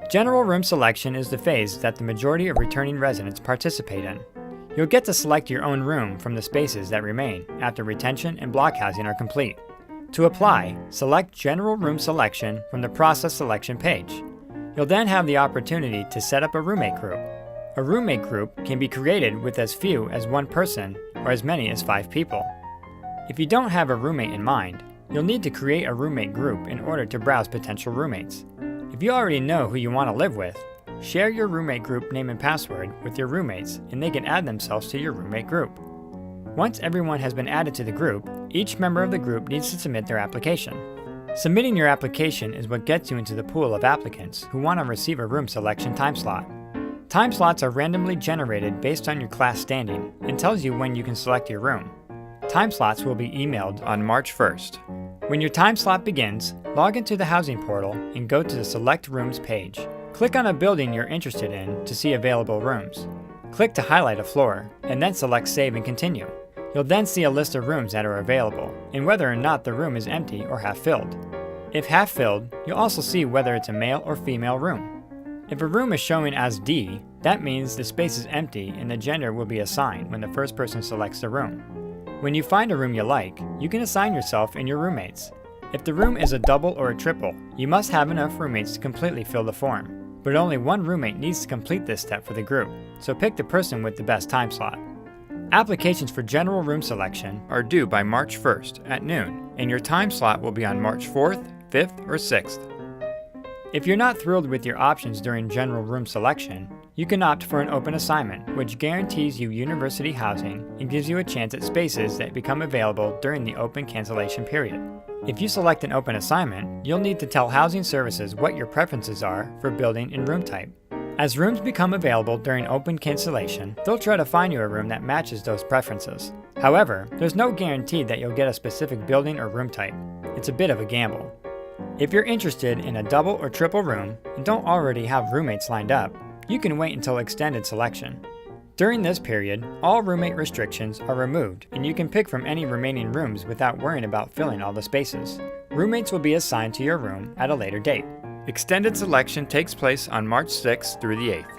General room selection is the phase that the majority of returning residents participate in. You'll get to select your own room from the spaces that remain after retention and block housing are complete. To apply, select General Room Selection from the Process Selection page. You'll then have the opportunity to set up a roommate group. A roommate group can be created with as few as one person or as many as 5 people. If you don't have a roommate in mind, you'll need to create a roommate group in order to browse potential roommates. If you already know who you want to live with, share your roommate group name and password with your roommates and they can add themselves to your roommate group. Once everyone has been added to the group, each member of the group needs to submit their application. Submitting your application is what gets you into the pool of applicants who want to receive a room selection time slot. Time slots are randomly generated based on your class standing and tells you when you can select your room. Time slots will be emailed on March 1st. When your time slot begins, log into the housing portal and go to the Select Rooms page. Click on a building you're interested in to see available rooms. Click to highlight a floor, and then select Save and Continue. You'll then see a list of rooms that are available, and whether or not the room is empty or half-filled. If half-filled, you'll also see whether it's a male or female room. If a room is showing as D, that means the space is empty and the gender will be assigned when the first person selects the room. When you find a room you like, you can assign yourself and your roommates. If the room is a double or a triple, you must have enough roommates to completely fill the form. But only one roommate needs to complete this step for the group, so pick the person with the best time slot. Applications for general room selection are due by March 1st at noon, and your time slot will be on March 4th, 5th, or 6th. If you're not thrilled with your options during general room selection, you can opt for an open assignment, which guarantees you university housing and gives you a chance at spaces that become available during the open cancellation period. If you select an open assignment, you'll need to tell housing services what your preferences are for building and room type. As rooms become available during open cancellation, they'll try to find you a room that matches those preferences. However, there's no guarantee that you'll get a specific building or room type. It's a bit of a gamble. If you're interested in a double or triple room and don't already have roommates lined up, you can wait until extended selection. During this period, all roommate restrictions are removed and you can pick from any remaining rooms without worrying about filling all the spaces. Roommates will be assigned to your room at a later date. Extended selection takes place on March 6th through the 8th.